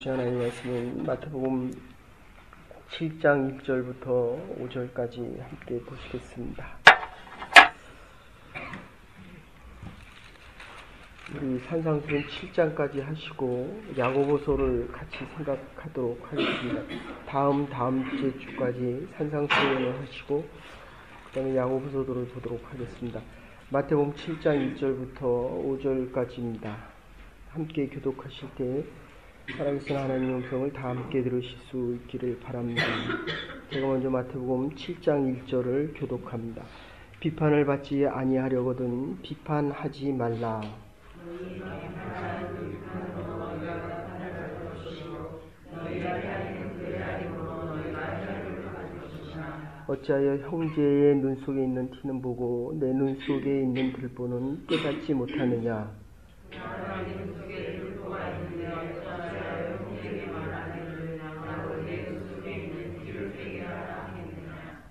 주신 하나님의 말씀은 마태복음 7장 1절부터 5절까지 함께 보시겠습니다. 우리 산상수훈 7장까지 하시고 야고보서를 같이 생각하도록 하겠습니다. 다음 주까지 산상수훈을 하시고 그 다음에 야고보서를 보도록 하겠습니다. 마태복음 7장 1절부터 5절까지입니다. 함께 교독하실 때 살아계신 하나님의 음성을 다 함께 들으실 수 있기를 바랍니다. 제가 먼저 마태복음 7장 1절을 교독합니다. 비판을 받지 아니하려거든 비판하지 말라. 어찌하여 형제의 눈 속에 있는 티는 보고 내 눈 속에 있는 들보는 깨닫지 못하느냐.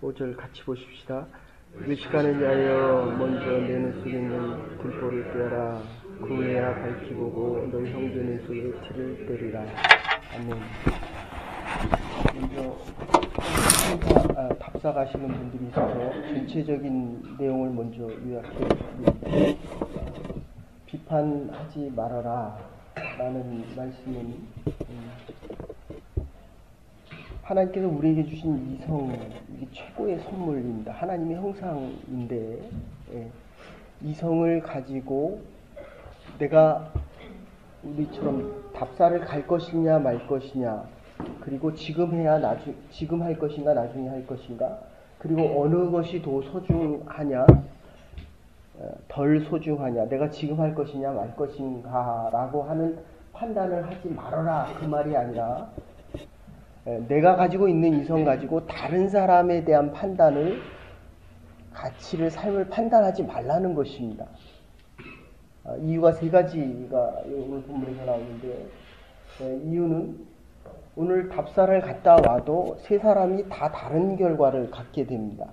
5절 같이 보십시다. 의식하는 자여 먼저 내 눈 속에 있는 들보를 떼어라. 그 후에야 밝히 보고 너희 형제 눈 속에 티를 떼리라. 아멘. 먼저 답사 가시는 분들이 있어서 전체적인 내용을 먼저 요약해 드립니다. 비판하지 말아라 라는 말씀은 하나님께서 우리에게 주신 이성, 이게 최고의 선물입니다. 하나님의 형상인데 이성을 가지고 내가 우리처럼 답사를 갈 것이냐 말 것이냐, 그리고 지금 할 것인가 나중에 할 것인가, 그리고 어느 것이 더 소중하냐 덜 소중하냐, 내가 지금 할 것이냐 말 것인가 라고 하는 판단을 하지 말아라 그 말이 아니라 내가 가지고 있는 이성 가지고 다른 사람에 대한 판단을, 가치를, 삶을 판단하지 말라는 것입니다. 이유가 세 가지가 오늘 본문에서 나오는데, 이유는 오늘 답사를 갔다 와도 세 사람이 다 다른 결과를 갖게 됩니다.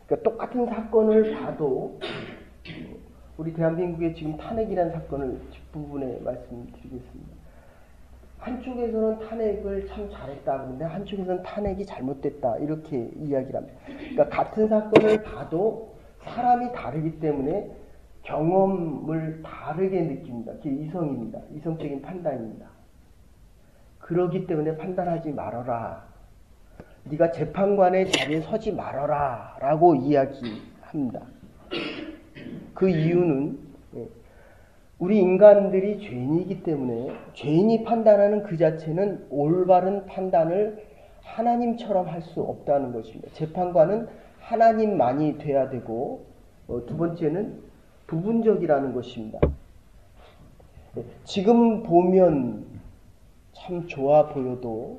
그러니까 똑같은 사건을 봐도, 우리 대한민국의 지금 탄핵이라는 사건을 뒷부분에 말씀드리겠습니다. 한쪽에서는 탄핵을 참 잘했다 그런데 한쪽에서는 탄핵이 잘못됐다 이렇게 이야기를 합니다. 그러니까 같은 사건을 봐도 사람이 다르기 때문에 경험을 다르게 느낍니다. 그게 이성입니다. 이성적인 판단입니다. 그러기 때문에 판단하지 말아라. 네가 재판관의 자리에 서지 말아라 라고 이야기합니다. 그 이유는 우리 인간들이 죄인이기 때문에 죄인이 판단하는 그 자체는 올바른 판단을 하나님처럼 할 수 없다는 것입니다. 재판관은 하나님만이 돼야 되고, 두 번째는 부분적이라는 것입니다. 지금 보면 참 좋아 보여도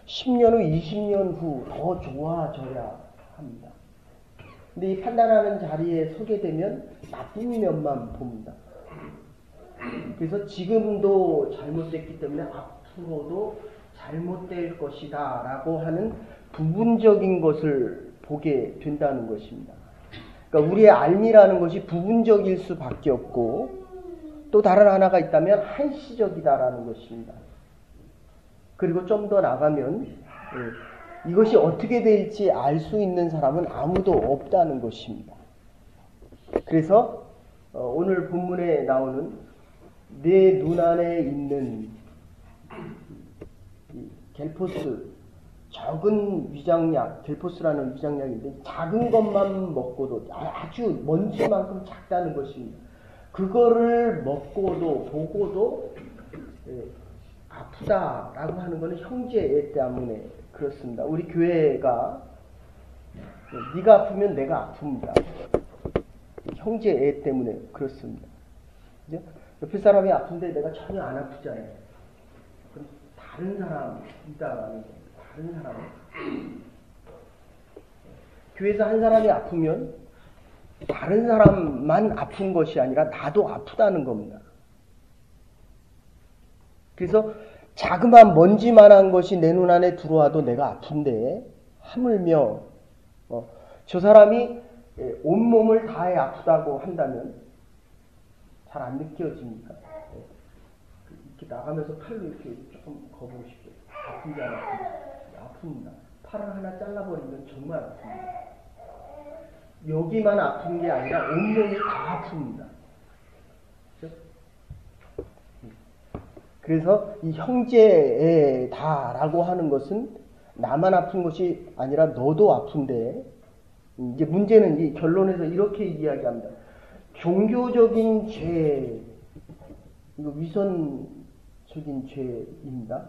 10년 후, 20년 후 더 좋아져야 합니다. 근데 이 판단하는 자리에 서게 되면 나쁜 면만 봅니다. 그래서 지금도 잘못됐기 때문에 앞으로도 잘못될 것이다 라고 하는 부분적인 것을 보게 된다는 것입니다. 그러니까 우리의 알미라는 것이 부분적일 수밖에 없고, 또 다른 하나가 있다면 한시적이다라는 것입니다. 그리고 좀 더 나가면 이것이 어떻게 될지 알 수 있는 사람은 아무도 없다는 것입니다. 그래서 오늘 본문에 나오는 내 눈 안에 있는 겔포스, 적은 위장약, 겔포스라는 위장약인데 작은 것만 먹고도 아주 먼지만큼 작다는 것입니다. 그거를 먹고도 보고도 아프다라고 하는 것은 형제애 때문에 그렇습니다. 우리 교회가 네가 아프면 내가 아픕니다. 형제애 때문에 그렇습니다. 그죠? 옆에 사람이 아픈데 내가 전혀 안 아프잖아요. 그럼 다른 사람이다라는 거예요. 다른 사람. 교회에서 한 사람이 아프면 다른 사람만 아픈 것이 아니라 나도 아프다는 겁니다. 그래서 자그마한 먼지만한 것이 내 눈 안에 들어와도 내가 아픈데, 하물며 저 사람이 온몸을 다해 아프다고 한다면 잘 안 느껴집니까? 나가면서 칼로 이렇게 조금 거보고 싶어요. 아픈지 안 아픈지? 아픕니다. 팔을 하나 잘라버리면 정말 아픕니다. 여기만 아픈 게 아니라 온몸이 다 아픕니다. 그렇죠? 그래서 이 형제다라고 하는 것은 나만 아픈 것이 아니라 너도 아픈데, 이제 문제는 이 결론에서 이렇게 이야기합니다. 종교적인 죄, 이거 위선적인 죄입니다.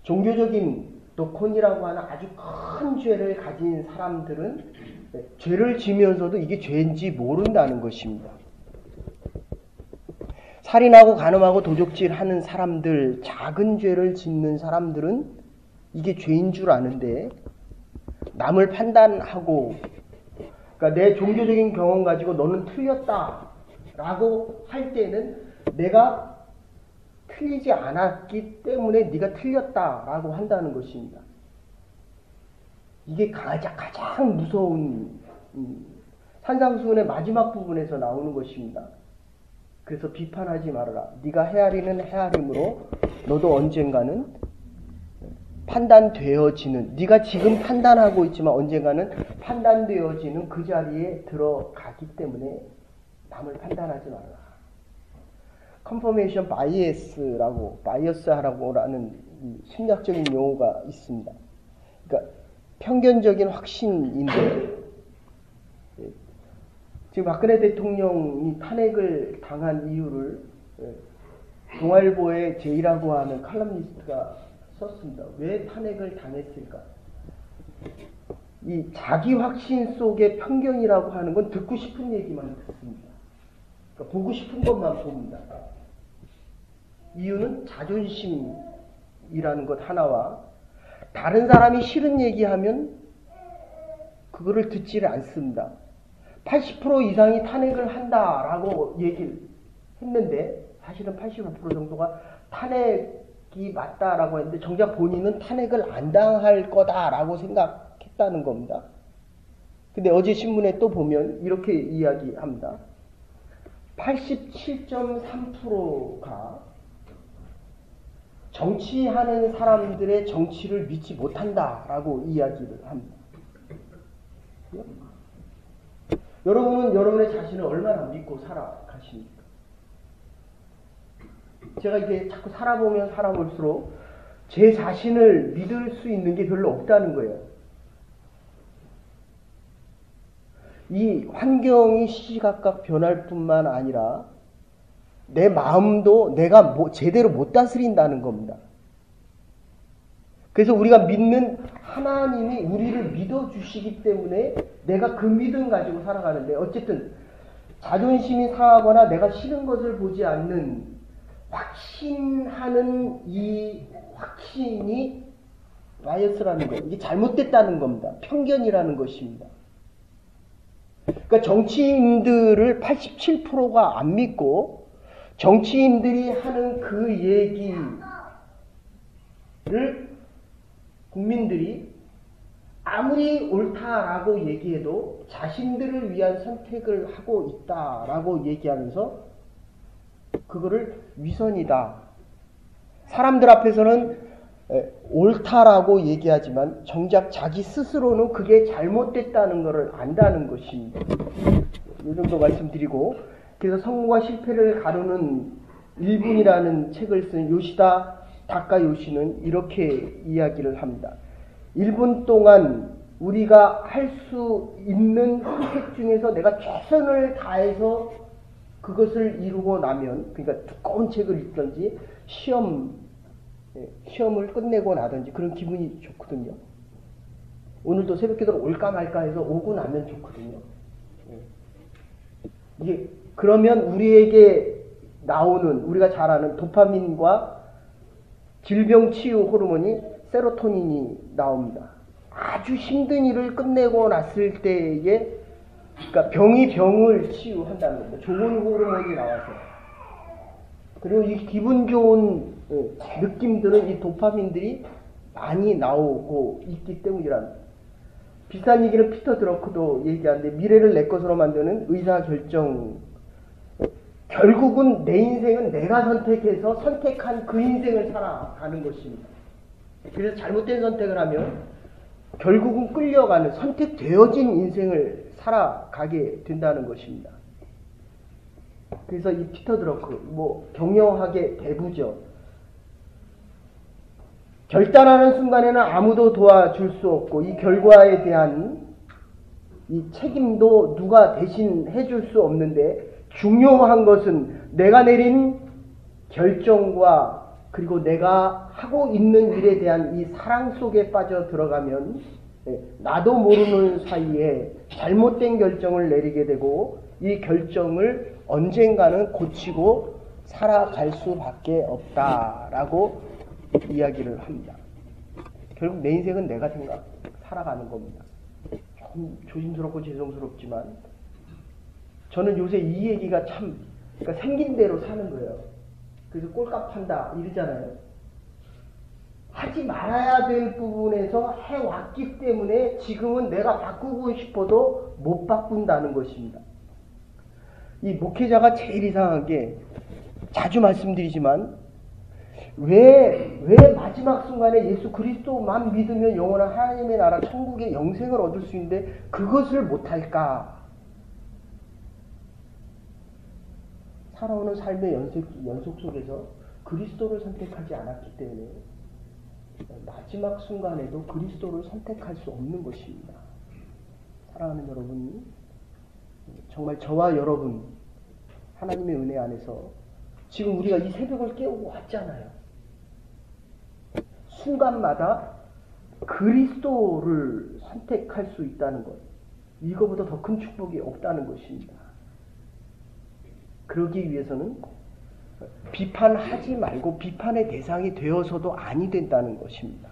종교적인 도콘이라고 하는 아주 큰 죄를 가진 사람들은 죄를 지면서도 이게 죄인지 모른다는 것입니다. 살인하고 간음하고 도적질하는 사람들, 작은 죄를 짓는 사람들은 이게 죄인 줄 아는데 남을 판단하고, 그러니까 내 종교적인 경험 가지고 너는 틀렸다라고 할 때는 내가 틀리지 않았기 때문에 네가 틀렸다라고 한다는 것입니다. 이게 가장 무서운 산상수훈의 마지막 부분에서 나오는 것입니다. 그래서 비판하지 말아라. 네가 헤아리는 헤아림으로 너도 언젠가는 판단되어지는, 네가 지금 판단하고 있지만 언젠가는 판단되어지는 그 자리에 들어가기 때문에 남을 판단하지 말아라. 컨퍼메이션 바이어스라는 심리학적인 용어가 있습니다. 그러니까 편견적인 확신인데, 지금 박근혜 대통령이 탄핵을 당한 이유를 동아일보의 제이라고 하는 칼럼니스트가 썼습니다. 왜 탄핵을 당했을까? 이 자기 확신 속의 편견이라고 하는 건 듣고 싶은 얘기만 듣습니다. 그러니까 보고 싶은 것만 봅니다. 이유는 자존심이라는 것 하나와 다른 사람이 싫은 얘기하면 그거를 듣지를 않습니다. 80% 이상이 탄핵을 한다라고 얘기를 했는데 사실은 85% 정도가 탄핵이 맞다라고 했는데 정작 본인은 탄핵을 안 당할 거다라고 생각했다는 겁니다. 근데 어제 신문에 또 보면 이렇게 이야기합니다. 87.3%가 정치하는 사람들의 정치를 믿지 못한다라고 이야기를 합니다. 여러분은 여러분의 자신을 얼마나 믿고 살아가십니까? 제가 이게 자꾸 살아볼수록 제 자신을 믿을 수 있는 게 별로 없다는 거예요. 이 환경이 시시각각 변할 뿐만 아니라 내 마음도 내가 제대로 못 다스린다는 겁니다. 그래서 우리가 믿는 하나님이 우리를 믿어주시기 때문에 내가 그 믿음 가지고 살아가는데, 어쨌든 자존심이 상하거나 내가 싫은 것을 보지 않는 확신하는 이 확신이 바이어스라는 거, 이게 잘못됐다는 겁니다. 편견이라는 것입니다. 그러니까 정치인들을 87%가 안 믿고 정치인들이 하는 그 얘기를 국민들이 아무리 옳다라고 얘기해도 자신들을 위한 선택을 하고 있다라고 얘기하면서 그거를 위선이다. 사람들 앞에서는 옳다라고 얘기하지만 정작 자기 스스로는 그게 잘못됐다는 것을 안다는 것입니다. 이 정도 말씀드리고, 그래서 성공과 실패를 가르는 1분이라는 책을 쓴 요시다 다카요시는 이렇게 이야기를 합니다. 1분 동안 우리가 할 수 있는 선택 중에서 내가 최선을 다해서 그것을 이루고 나면, 그러니까 두꺼운 책을 읽든지 시험을 끝내고 나든지 그런 기분이 좋거든요. 오늘도 새벽기도로 올까 말까 해서 오고 나면 좋거든요. 이게 그러면 우리에게 나오는, 우리가 잘 아는 도파민과 질병 치유 호르몬이 세로토닌이 나옵니다. 아주 힘든 일을 끝내고 났을 때에, 그러니까 병이 병을 치유한다는 겁니다. 좋은 호르몬이 나와서. 그리고 이 기분 좋은 느낌들은 이 도파민들이 많이 나오고 있기 때문이란. 비슷한 얘기는 피터 드러크도 얘기하는데, 미래를 내 것으로 만드는 의사결정 결국은 내 인생은 내가 선택해서 선택한 그 인생을 살아가는 것입니다. 그래서 잘못된 선택을 하면 결국은 끌려가는 선택되어진 인생을 살아가게 된다는 것입니다. 그래서 이 피터 드러크 경영학의 대부죠. 결단하는 순간에는 아무도 도와줄 수 없고 이 결과에 대한 이 책임도 누가 대신 해줄 수 없는데 중요한 것은 내가 내린 결정과 그리고 내가 하고 있는 일에 대한 이 사랑 속에 빠져 들어가면 나도 모르는 사이에 잘못된 결정을 내리게 되고 이 결정을 언젠가는 고치고 살아갈 수밖에 없다라고 이야기를 합니다. 결국 내 인생은 내가 살아가는 겁니다. 좀 조심스럽고 죄송스럽지만 저는 요새 이 얘기가 참 그러니까 생긴 대로 사는 거예요. 그래서 꼴값 한다 이러잖아요. 하지 말아야 될 부분에서 해왔기 때문에 지금은 내가 바꾸고 싶어도 못 바꾼다는 것입니다. 이 목회자가 제일 이상한 게 자주 말씀드리지만 왜 마지막 순간에 예수 그리스도만 믿으면 영원한 하나님의 나라 천국의 영생을 얻을 수 있는데 그것을 못할까? 살아오는 삶의 연속 속에서 그리스도를 선택하지 않았기 때문에 마지막 순간에도 그리스도를 선택할 수 없는 것입니다. 사랑하는 여러분, 정말 저와 여러분 하나님의 은혜 안에서 지금 우리가 이 새벽을 깨우고 왔잖아요. 순간마다 그리스도를 선택할 수 있다는 것, 이거보다 더 큰 축복이 없다는 것입니다. 그러기 위해서는 비판하지 말고 비판의 대상이 되어서도 아니 된다는 것입니다.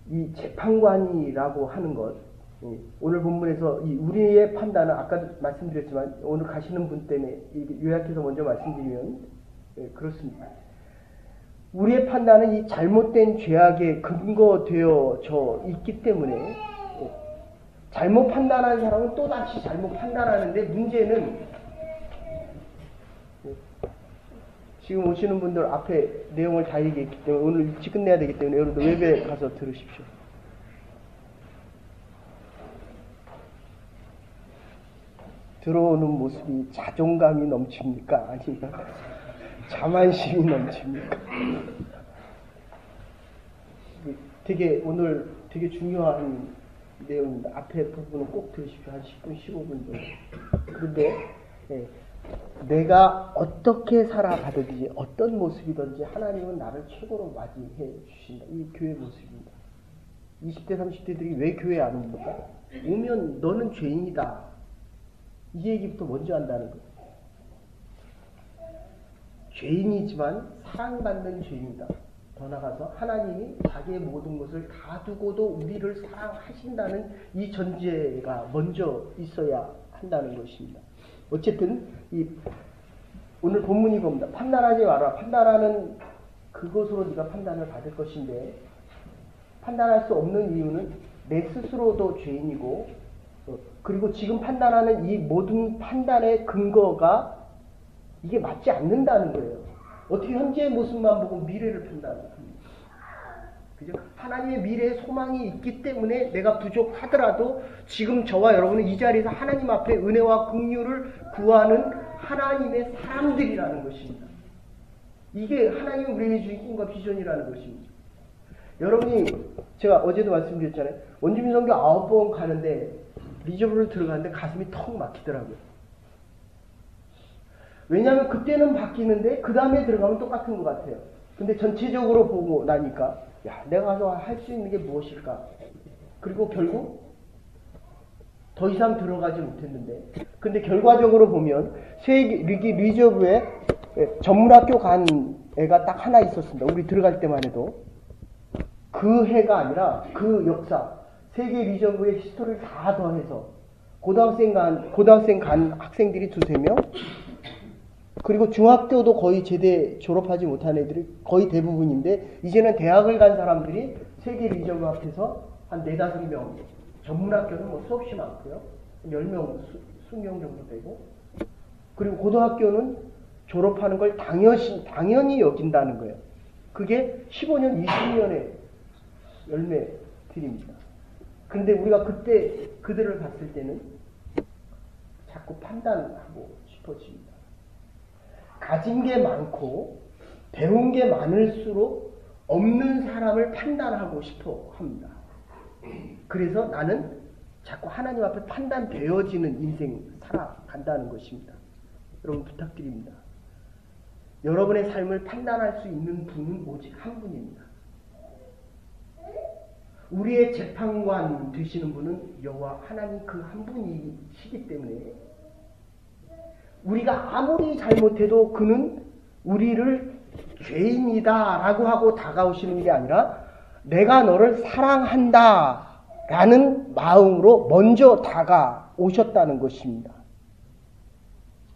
이 재판관이라고 하는 것, 오늘 본문에서 이 우리의 판단은 아까도 말씀드렸지만 오늘 가시는 분 때문에 요약해서 먼저 말씀드리면 그렇습니다. 우리의 판단은 이 잘못된 죄악에 근거되어져 있기 때문에 잘못 판단하는 사람은 또다시 잘못 판단하는데 문제는 지금 오시는 분들 앞에 내용을 다 얘기했기 때문에 오늘 일찍 끝내야 되기 때문에 여러분들 웹에 가서 들으십시오. 들어오는 모습이 자존감이 넘칩니까? 아니면 자만심이 넘칩니까? 오늘 되게 중요한 내용입니다. 앞에 부분은 꼭 들으십시오. 한 10분, 15분 정도. 그런데 내가 어떻게 살아가든지 어떤 모습이든지 하나님은 나를 최고로 맞이해 주신다. 이 교회 모습입니다. 20대, 30대들이 왜 교회 안 옵니까? 오면 너는 죄인이다. 이 얘기부터 먼저 한다는 거예요. 죄인이지만 사랑받는 죄인이다. 더 나아가서 하나님이 자기의 모든 것을 다 두고도 우리를 사랑하신다는 이 전제가 먼저 있어야 한다는 것입니다. 어쨌든 오늘 본문이 봅니다. 판단하지 마라. 판단하는 그것으로 네가 판단을 받을 것인데 판단할 수 없는 이유는 내 스스로도 죄인이고 그리고 지금 판단하는 이 모든 판단의 근거가 이게 맞지 않는다는 거예요. 어떻게 현재의 모습만 보고 미래를 판단합니까? 그죠? 하나님의 미래에 소망이 있기 때문에 내가 부족하더라도 지금 저와 여러분은 이 자리에서 하나님 앞에 은혜와 긍휼을 구하는 하나님의 사람들이라는 것입니다. 이게 하나님이 우리에게 주신 꿈과 비전이라는 것입니다. 여러분이 제가 어제도 말씀드렸잖아요. 원주민 선교 9번 가는데 리저브를 들어가는데 가슴이 턱 막히더라고요. 왜냐하면 그때는 바뀌는데 그 다음에 들어가면 똑같은 것 같아요. 근데 전체적으로 보고 나니까 내가 가서 할 수 있는 게 무엇일까? 그리고 결국 더 이상 들어가지 못했는데 근데 결과적으로 보면 리저브에 전문학교 간 애가 딱 하나 있었습니다. 우리 들어갈 때만 해도 그 해가 아니라 그 역사 세계 리저브의 히스토리를 다 더해서 고등학생 간 학생들이 2-3명 그리고 중학교도 거의 제대 졸업하지 못한 애들이 거의 대부분인데 이제는 대학을 간 사람들이 세계 리저브 앞에서 한 4-5명 전문학교는 수없이 많고요. 10명, 수명 정도 되고, 그리고 고등학교는 졸업하는 걸 당연히 여긴다는 거예요. 그게 15년, 20년의 열매들입니다. 그런데 우리가 그때 그들을 봤을 때는 자꾸 판단하고 싶어집니다. 가진 게 많고 배운 게 많을수록 없는 사람을 판단하고 싶어 합니다. 그래서 나는 자꾸 하나님 앞에 판단되어지는 인생 살아간다는 것입니다. 여러분 부탁드립니다. 여러분의 삶을 판단할 수 있는 분은 오직 한 분입니다. 우리의 재판관 되시는 분은 여호와 하나님 그 한 분이시기 때문에 우리가 아무리 잘못해도 그는 우리를 죄인이다 라고 하고 다가오시는 게 아니라 내가 너를 사랑한다 라는 마음으로 먼저 다가오셨다는 것입니다.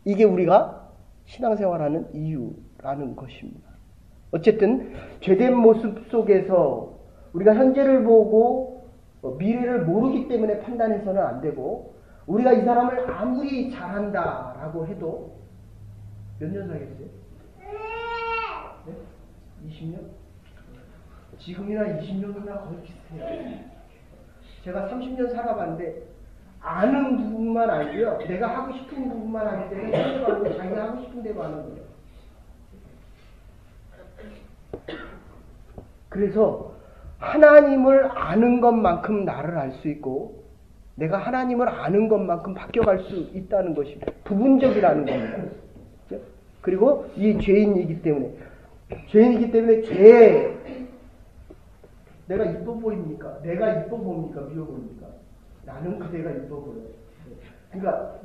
이게 우리가 신앙생활하는 이유라는 것입니다. 어쨌든 죄된 모습 속에서 우리가 현재를 보고 미래를 모르기 때문에 판단해서는 안 되고, 우리가 이 사람을 아무리 잘한다라고 해도 몇 년 살겠어요? 네? 20년? 지금이나 20년이나 거의 비슷해요. 제가 30년 살아봤는데 아는 부분만 알고요. 내가 하고 싶은 부분만 하기 때문에 상대방도 자기가 하고 싶은 대로 하는 거예요. 그래서 하나님을 아는 것만큼 나를 알 수 있고 내가 하나님을 아는 것만큼 바뀌어갈 수 있다는 것이 부분적이라는 겁니다. 그리고 이 죄인이기 때문에 죄에 내가 이뻐 보입니까? 내가 이뻐 보입니까? 미워 보입니까? 나는 그대가 이뻐 보여요. 그러니까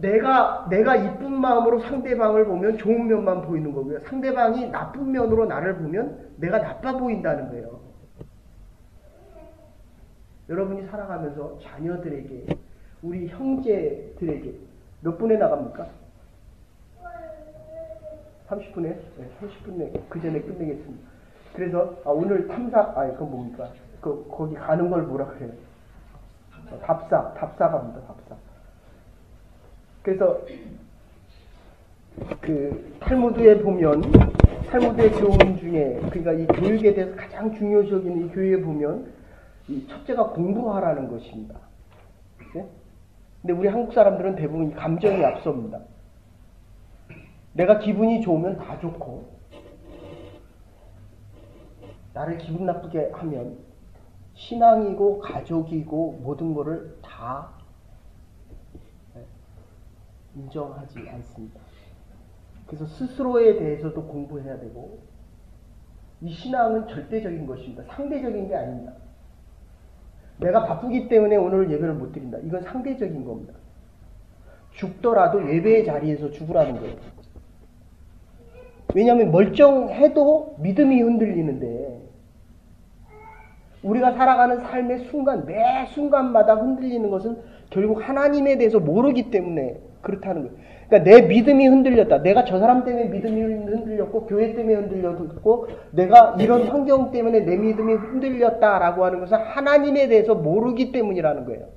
내가 이쁜 마음으로 상대방을 보면 좋은 면만 보이는 거고요. 상대방이 나쁜 면으로 나를 보면 내가 나빠 보인다는 거예요. 여러분이 살아가면서 자녀들에게, 우리 형제들에게 몇 분에 나갑니까? 30분에? 네, 30분에 그 전에 끝내겠습니다. 그래서 오늘 그건 뭡니까? 거기 가는 걸 뭐라 그래요? 답사 갑니다. 답사. 그래서 그 탈무드에 보면, 탈무드의 교훈 중에, 그러니까 이 교육에 대해서 가장 중요시 여기는 이 교육에 보면 이 첫째가 공부하라는 것입니다. 네? 근데 우리 한국 사람들은 대부분 감정이 앞섭니다. 내가 기분이 좋으면 다 좋고, 나를 기분 나쁘게 하면 신앙이고 가족이고 모든 것을 다 인정하지 않습니다. 그래서 스스로에 대해서도 공부해야 되고, 이 신앙은 절대적인 것입니다. 상대적인 게 아닙니다. 내가 바쁘기 때문에 오늘 예배를 못 드린다. 이건 상대적인 겁니다. 죽더라도 예배의 자리에서 죽으라는 거예요. 왜냐하면 멀쩡해도 믿음이 흔들리는데, 우리가 살아가는 삶의 순간, 매 순간마다 흔들리는 것은 결국 하나님에 대해서 모르기 때문에 그렇다는 거예요. 그러니까 내 믿음이 흔들렸다. 내가 저 사람 때문에 믿음이 흔들렸고, 교회 때문에 흔들렸고, 내가 이런 환경 때문에 내 믿음이 흔들렸다라고 하는 것은 하나님에 대해서 모르기 때문이라는 거예요.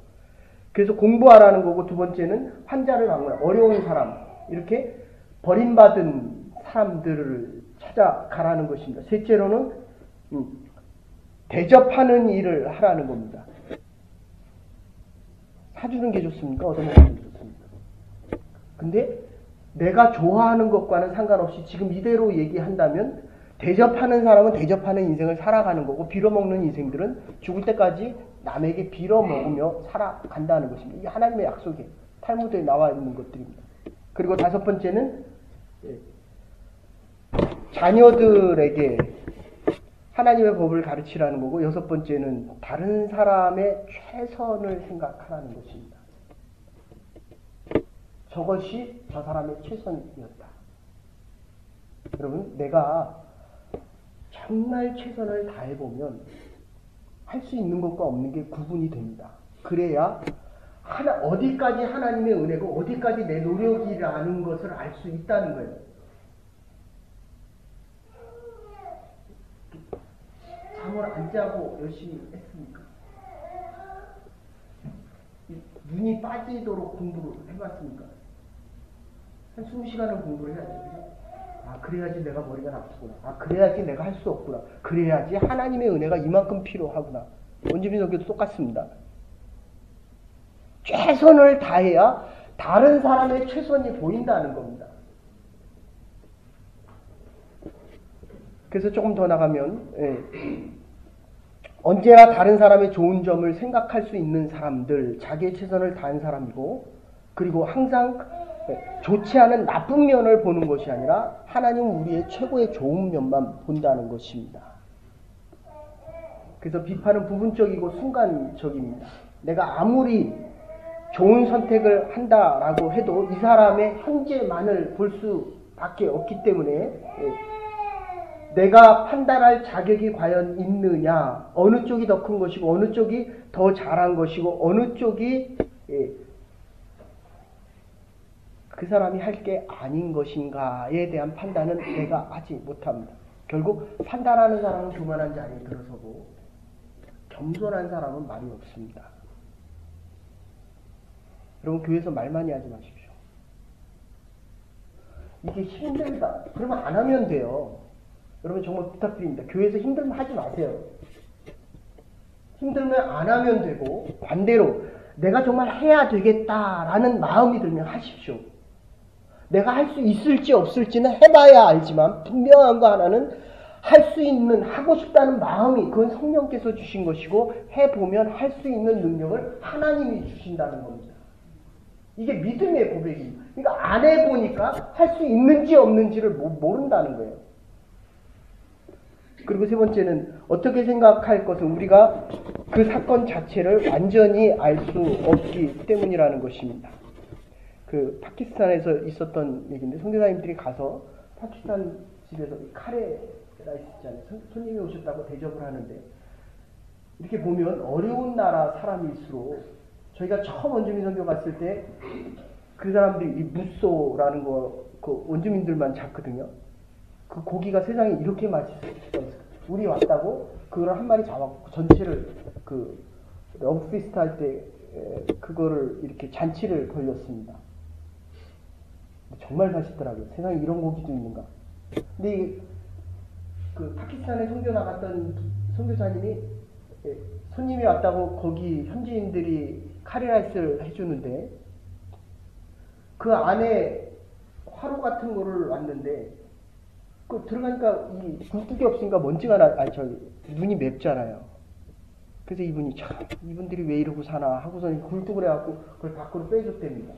그래서 공부하라는 거고, 두 번째는 환자를 방문하라. 어려운 사람, 이렇게 버림받은 사람들을 찾아가라는 것입니다. 셋째로는 대접하는 일을 하라는 겁니다. 사주는 게 좋습니까? 얻어먹는 게 좋습니까? 근데 내가 좋아하는 것과는 상관없이 지금 이대로 얘기한다면, 대접하는 사람은 대접하는 인생을 살아가는 거고, 빌어먹는 인생들은 죽을 때까지 남에게 빌어먹으며 살아간다는 것입니다. 이게 하나님의 약속이에요. 탈무드에 나와 있는 것들입니다. 그리고 다섯 번째는 자녀들에게 하나님의 법을 가르치라는 거고, 여섯 번째는 다른 사람의 최선을 생각하라는 것입니다. 저것이 저 사람의 최선이었다. 여러분, 내가 정말 최선을 다해보면 할 수 있는 것과 없는 게 구분이 됩니다. 그래야 어디까지 하나님의 은혜고 어디까지 내 노력이라는 것을 알 수 있다는 거예요. 잠을 안 자고 열심히 했습니까? 눈이 빠지도록 공부를 해봤습니까? 한 20시간을 공부를 해야죠. 그죠? 아, 그래야지 내가 머리가 나쁘구나. 아, 그래야지 내가 할 수 없구나. 그래야지 하나님의 은혜가 이만큼 필요하구나. 원주민 선교도 똑같습니다. 최선을 다해야 다른 사람의 최선이 보인다는 겁니다. 그래서 조금 더 나가면 언제나 다른 사람의 좋은 점을 생각할 수 있는 사람들, 자기의 최선을 다한 사람이고, 그리고 항상 좋지 않은 나쁜 면을 보는 것이 아니라 하나님은 우리의 최고의 좋은 면만 본다는 것입니다. 그래서 비판은 부분적이고 순간적입니다. 내가 아무리 좋은 선택을 한다라고 해도 이 사람의 현재만을 볼 수밖에 없기 때문에 내가 판단할 자격이 과연 있느냐, 어느 쪽이 더 큰 것이고 어느 쪽이 더 잘한 것이고 어느 쪽이 그 사람이 할 게 아닌 것인가에 대한 판단은 내가 하지 못합니다. 결국 판단하는 사람은 교만한 자리에 들어서고 겸손한 사람은 말이 없습니다. 여러분, 교회에서 말 많이 하지 마십시오. 이게 힘들다. 그러면 안 하면 돼요. 여러분, 정말 부탁드립니다. 교회에서 힘들면 하지 마세요. 힘들면 안 하면 되고, 반대로 내가 정말 해야 되겠다라는 마음이 들면 하십시오. 내가 할 수 있을지 없을지는 해봐야 알지만 분명한 거 하나는 할 수 있는, 하고 싶다는 마음이, 그건 성령께서 주신 것이고 해보면 할 수 있는 능력을 하나님이 주신다는 겁니다. 이게 믿음의 고백입니다. 그러니까 안 해보니까 할 수 있는지 없는지를 모른다는 거예요. 그리고 세 번째는 어떻게 생각할 것은 우리가 그 사건 자체를 완전히 알 수 없기 때문이라는 것입니다. 그 파키스탄에서 있었던 얘기인데, 선교사님들이 가서 파키스탄 집에서 카레 라이스 있잖아요. 손님이 오셨다고 대접을 하는데, 이렇게 보면 어려운 나라 사람일수록, 저희가 처음 원주민 선교 갔을 때 그 사람들이 이 무쏘라는 거 그 원주민들만 잡거든요. 그 고기가 세상에 이렇게 맛있을 수가 있어요. 우리 왔다고 그걸 한 마리 잡았고 전체를 그 러브 피스트 할 때 그거를 이렇게 잔치를 벌렸습니다. 정말 맛있더라고요. 세상에 이런 고기도 있는가. 근데 그 파키스탄에 선교 나갔던 선교사님이 손님이 왔다고 거기 현지인들이 카레라이스를 해주는데, 그 안에 화로 같은 거를 놨는데, 그 들어가니까 이 굴뚝이 없으니까 먼지가 눈이 맵잖아요. 그래서 이분이 참 이분들이 왜 이러고 사나 하고서 굴뚝을 해갖고 그걸 밖으로 빼줬답니다.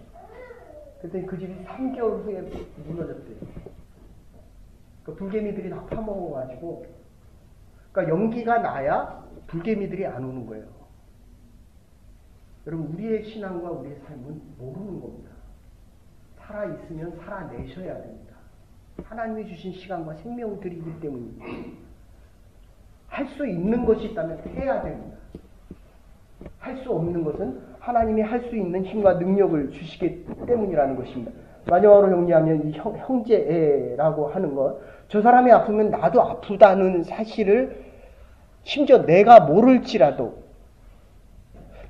그랬더니 그 집이 3개월 후에 무너졌대요. 그 불개미들이 다 파먹어가지고, 그러니까 연기가 나야 불개미들이 안 오는 거예요. 여러분, 우리의 신앙과 우리의 삶은 모르는 겁니다. 살아있으면 살아내셔야 됩니다. 하나님이 주신 시간과 생명들이기 때문입니다. 할 수 있는 것이 있다면 해야 됩니다. 할 수 없는 것은 하나님이 할 수 있는 힘과 능력을 주시기 때문이라는 것입니다. 마지막으로 정리하면 이 형제애라고 하는 것, 저 사람이 아프면 나도 아프다는 사실을 심지어 내가 모를지라도,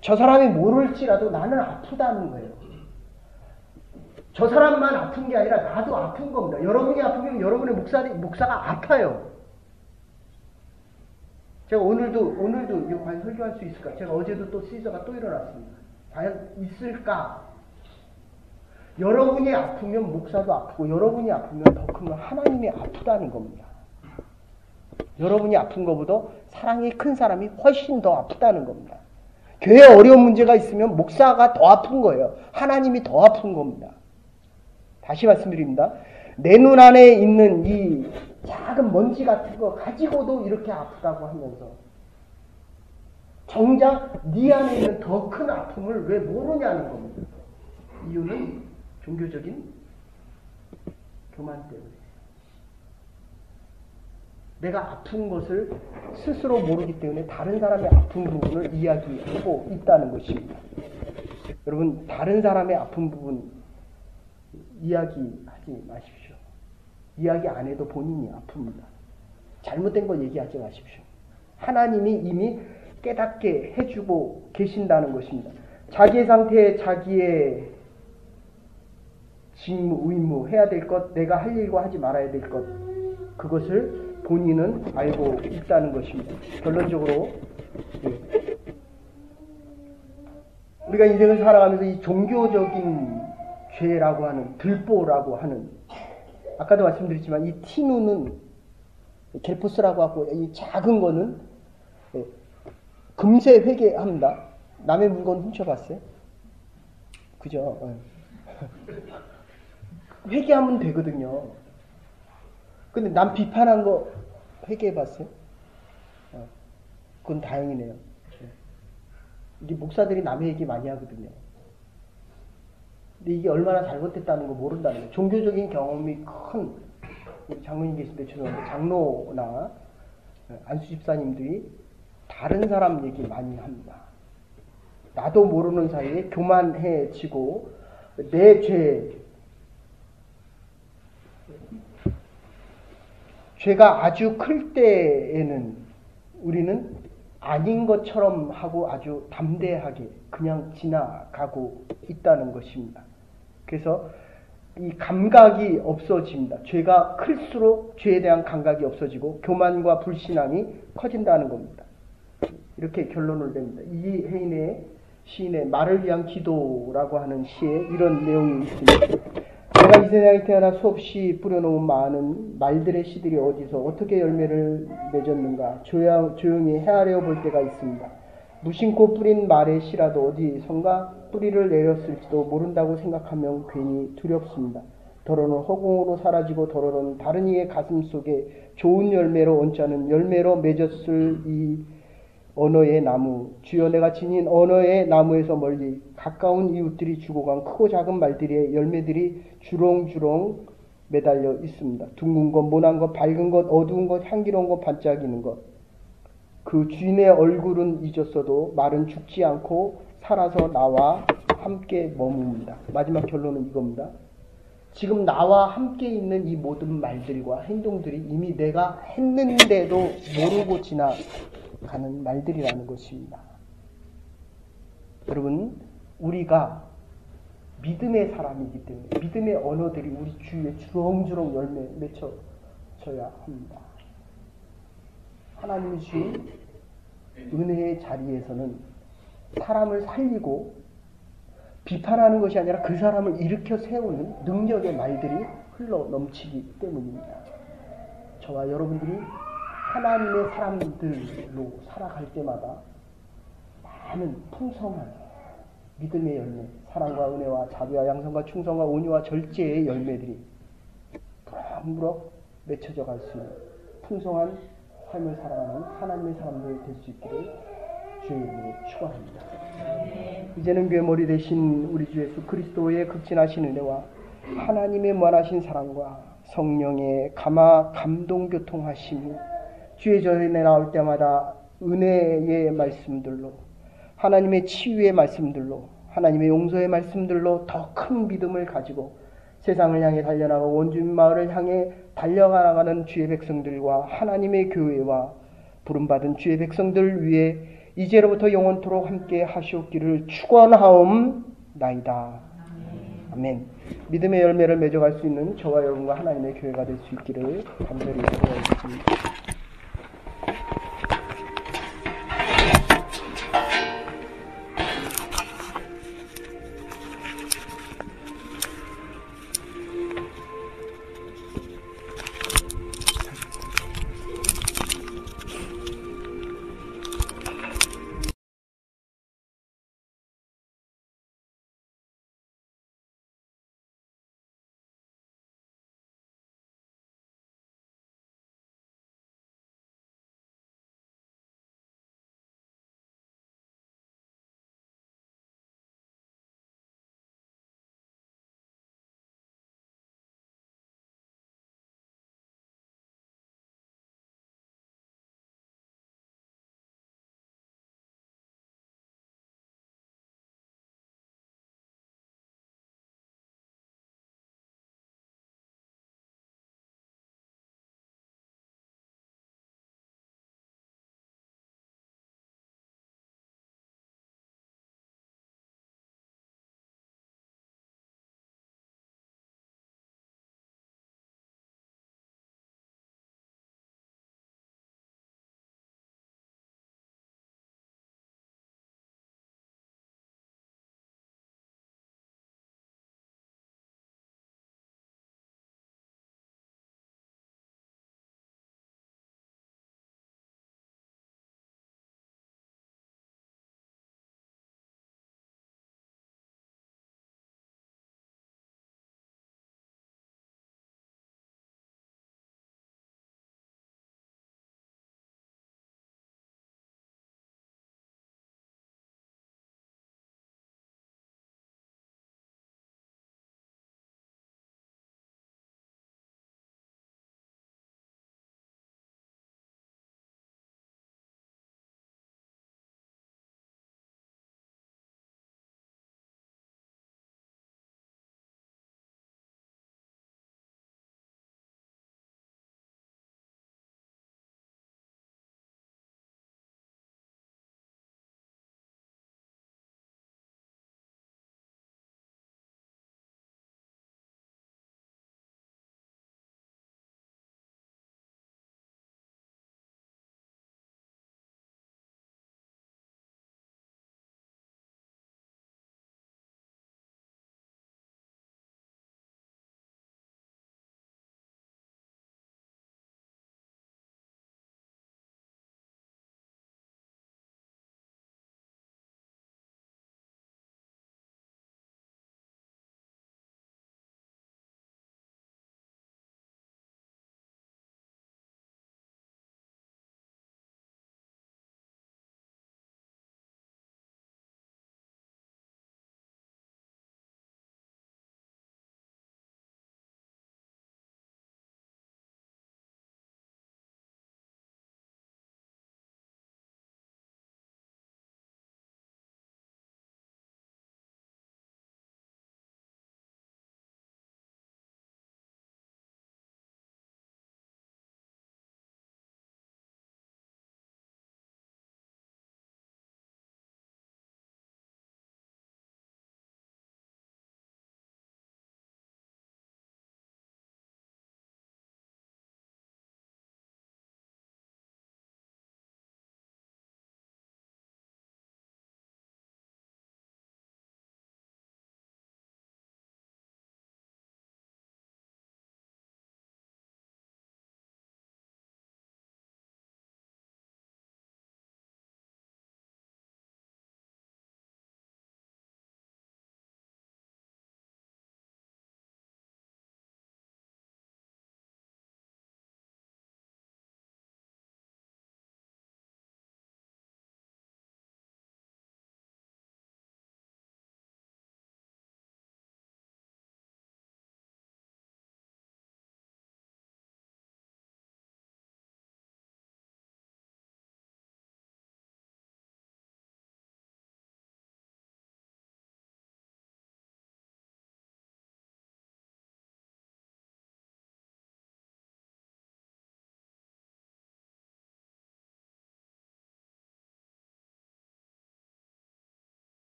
저 사람이 모를지라도 나는 아프다는 거예요. 저 사람만 아픈 게 아니라 나도 아픈 겁니다. 여러분이 아프면 여러분의 목사가 아파요. 제가 오늘도 이거 과연 설교할 수 있을까? 제가 어제도 또 시저가 또 일어났습니다. 과연 있을까? 여러분이 아프면 목사도 아프고, 여러분이 아프면 더 큰 건 하나님이 아프다는 겁니다. 여러분이 아픈 것보다 사랑이 큰 사람이 훨씬 더 아프다는 겁니다. 교회에 어려운 문제가 있으면 목사가 더 아픈 거예요. 하나님이 더 아픈 겁니다. 다시 말씀드립니다. 내 눈 안에 있는 이 작은 먼지 같은 거 가지고도 이렇게 아프다고 하면서 정작 네 안에 있는 더 큰 아픔을 왜 모르냐는 겁니다. 이유는 종교적인 교만 때문에. 내가 아픈 것을 스스로 모르기 때문에 다른 사람의 아픈 부분을 이야기하고 있다는 것입니다. 여러분, 다른 사람의 아픈 부분 이야기하지 마십시오. 이야기 안 해도 본인이 아픕니다. 잘못된 거 얘기하지 마십시오. 하나님이 이미 깨닫게 해주고 계신다는 것입니다. 자기의 상태, 자기의 직무, 의무, 해야 될 것, 내가 할 일과 하지 말아야 될 것, 그것을 본인은 알고 있다는 것입니다. 결론적으로 우리가 인생을 살아가면서 이 종교적인 죄라고 하는, 들보라고 하는, 아까도 말씀드렸지만 이 티누는 겔포스라고 하고 이 작은 거는 금세 회개합니다. 남의 물건 훔쳐봤어요? 그죠? 회개하면 되거든요. 근데 남 비판한 거 회개해봤어요? 그건 다행이네요. 이게 목사들이 남의 얘기 많이 하거든요. 근데 이게 얼마나 잘못됐다는 거 모른다는 거예요. 종교적인 경험이 큰 우리 장로님 계신데 죄송한데 장로나 안수 집사님들이 다른 사람 얘기 많이 합니다. 나도 모르는 사이에 교만해지고 내 죄가 아주 클 때에는 우리는 아닌 것처럼 하고 아주 담대하게 그냥 지나가고 있다는 것입니다. 그래서 이 감각이 없어집니다. 죄가 클수록 죄에 대한 감각이 없어지고 교만과 불신앙이 커진다는 겁니다. 이렇게 결론을 냅니다. 이혜인의 시인의 말을 위한 기도라고 하는 시에 이런 내용이 있습니다. 내가 이 세상에 태어나 수없이 뿌려놓은 많은 말들의 씨들이 어디서 어떻게 열매를 맺었는가 조용히 헤아려 볼 때가 있습니다. 무심코 뿌린 말의 씨라도 어디선가 뿌리를 내렸을지도 모른다고 생각하면 괜히 두렵습니다. 더러는 허공으로 사라지고 더러는 다른 이의 가슴 속에 좋은 열매로 얹지 않은 열매로 맺었을 이 언어의 나무, 주여 내가 지닌 언어의 나무에서 멀리 가까운 이웃들이 주고 간 크고 작은 말들의 열매들이 주렁주렁 매달려 있습니다. 둥근 것, 모난 것, 밝은 것, 어두운 것, 향기로운 것, 반짝이는 것. 그 주인의 얼굴은 잊었어도 말은 죽지 않고 살아서 나와 함께 머뭅니다. 마지막 결론은 이겁니다. 지금 나와 함께 있는 이 모든 말들과 행동들이 이미 내가 했는데도 모르고 지나가는 말들이라는 것입니다. 여러분, 우리가 믿음의 사람이기 때문에 믿음의 언어들이 우리 주위에 주렁주렁 열매 맺혀져야 합니다. 하나님이 주신 은혜의 자리에서는 사람을 살리고 비판하는 것이 아니라 그 사람을 일으켜 세우는 능력의 말들이 흘러 넘치기 때문입니다. 저와 여러분들이 하나님의 사람들로 살아갈 때마다 많은 풍성한 믿음의 열매, 사랑과 은혜와 자비와 양선과 충성과 온유와 절제의 열매들이 무럭무럭 맺혀져 갈 수 있는 풍성한 삶을 살아가는 하나님의 사람들 될 수 있기를 주의 이름으로 축원합니다. 이제는 교회 머리 되신 우리 주 예수 그리스도의 극진하신 은혜와 하나님의 무한하신 사랑과 성령의 감동 교통하심이 주의 전에 나올 때마다 은혜의 말씀들로, 하나님의 치유의 말씀들로, 하나님의 용서의 말씀들로 더 큰 믿음을 가지고 세상을 향해 달려나가고 원주민 마을을 향해 달려가는 주의 백성들과 하나님의 교회와 부름받은 주의 백성들 위해 이제로부터 영원토록 함께 하시옵기를 축원하옵나이다. 아멘. 믿음의 열매를 맺어갈 수 있는 저와 여러분과 하나님의 교회가 될 수 있기를 간절히 기도하겠습니다.